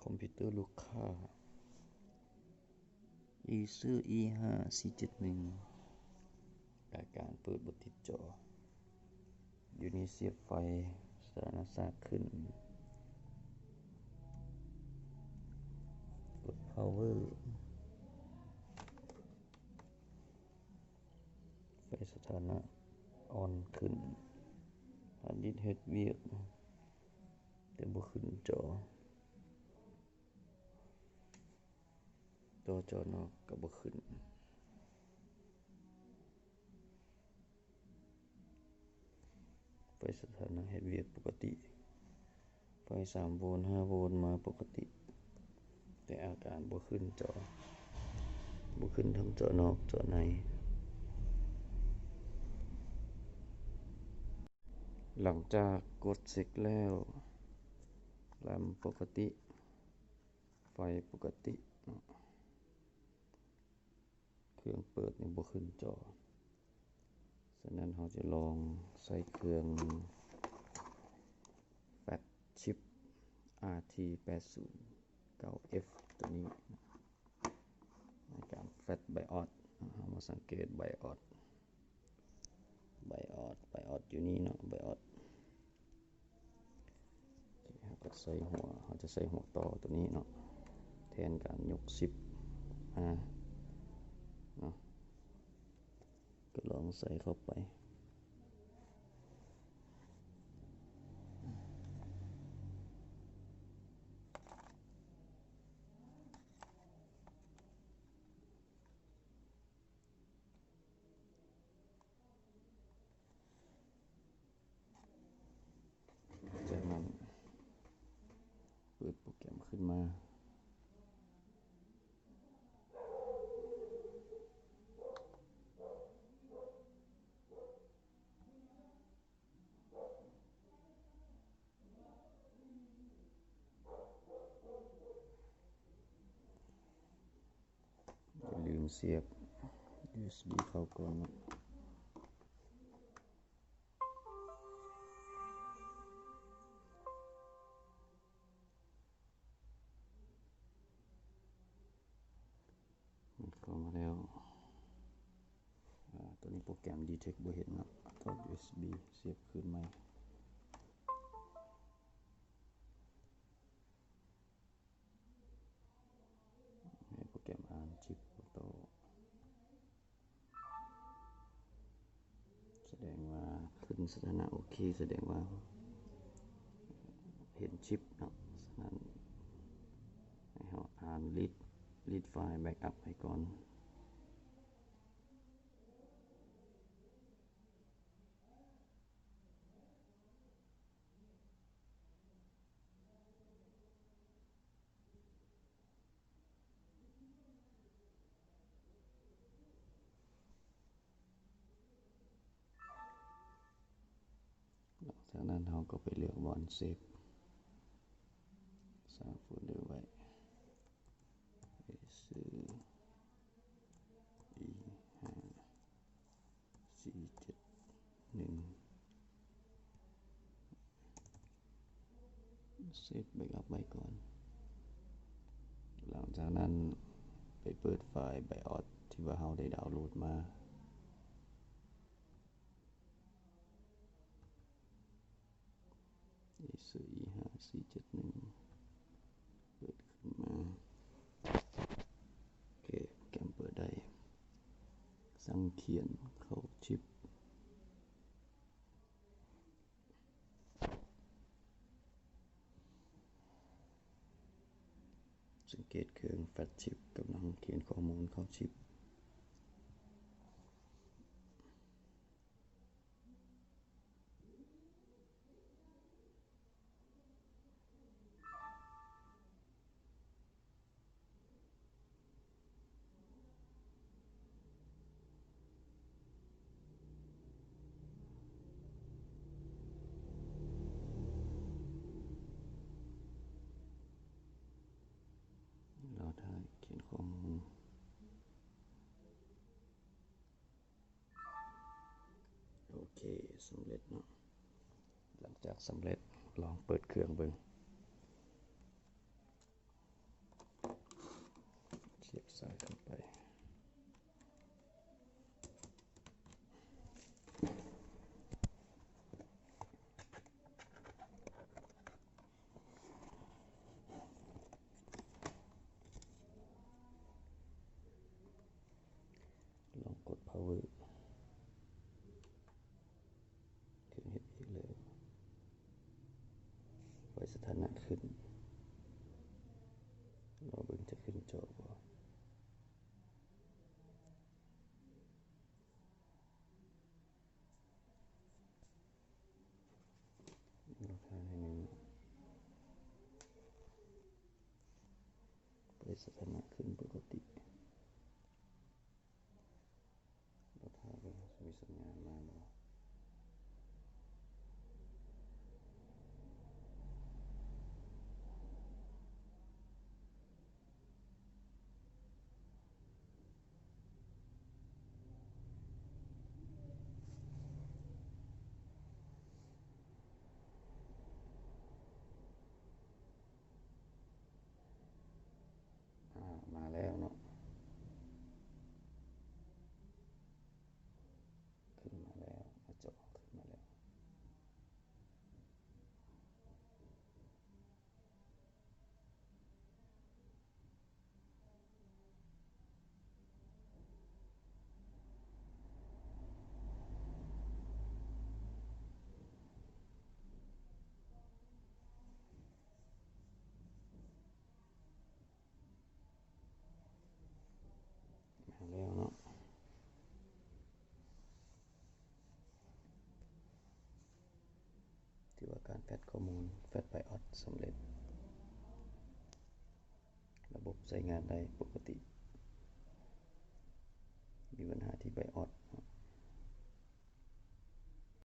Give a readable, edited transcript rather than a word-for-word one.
คอมพิวเตอร์ลูกค้า Acer E5471 รายการเปิดบทติดจออยู่นี่เสียบไฟสถานะสากขึ้นกด power ไฟสถานะ on ขึ้นฮาร์ดดิสก์เฮ็ดเวียกแต่บ่ขึ้นจอต่อจอนอกก็บ่ขึ้นไฟสถานะเฮ็ดเวียกปกติไฟ3 โวลต์ 5 โวลต์มาปกติแต่อาการบ่ขึ้นจอบ่ขึ้นทั้งจอนอกจอในหลังจากกดเสร็จแล้วแรมปกติไฟปกติเครื่องเปิดนี่บ่ขึ้นจอฉะนั้นเราจะลองใส่เครื่องแฟลชชิป RT80-9F ตัวนี้ในการแฟลชไบออสเรามาสังเกตไบออสอยู่นี่เนาะไบออสเราจะใส่หัวต่อตัวนี้เนาะแทนการยกชิปเนาะก็ลองใส่เข้าไปจากนั้นเปิดโปรแกรมขึ้นมาอย่าลืมเสียบ USB เข้าก่อนนะเข้ามาแล้วตัวนี้โปรแกรม Detect บ่เห็นนะถอด USB เสียบคืนใหม่ให้โปรแกรมอ่านชิปต่อแสดงว่าขึ้นสถานะโอเคแสดงว่าเห็นชิปเนาะฉะนั้นให้เราอ่าน read ไฟล์ backup ให้ก่อนจากนั้นเราก็ไปเลือกบอลเซฟสร้างโฟลเดอร์ไว้ซื้อ E5471เซฟแบ็กอัพไว้ก่อนหลังจากนั้นไปเปิดไฟล์ BIOS ที่ว่าเราได้ดาวน์โหลดมาAcer E5471เปิดขึ้นมาโอเคโปรแกรมเปิดได้สั่งเขียนเข้าชิปสังเกตเครื่องแฟลชชิปกำลังเขียนข้อมูลเข้าชิปเราได้เขียนข้อมูลโอเคสำเร็จเนาะหลังจากสำเร็จลองเปิดเครื่องเบิ่ง ใส่เข้าไปลองกด power ขึ้นเฮ็ดอีกแล้วไว้สถานะขึ้นเราเบิ่งจะขึ้นจอบ่ราคาให้หนึ่งไปสถานะขึ้นปกติราคาก็มีสัญญาณมาบ่มาแล้วเนาะขึ้นมาแล้วจอขึ้นมาแล้วเนาะถือว่าการแฟดข้อมูลแฟดไปออดสำเร็จระบบใช้งานได้ปกติ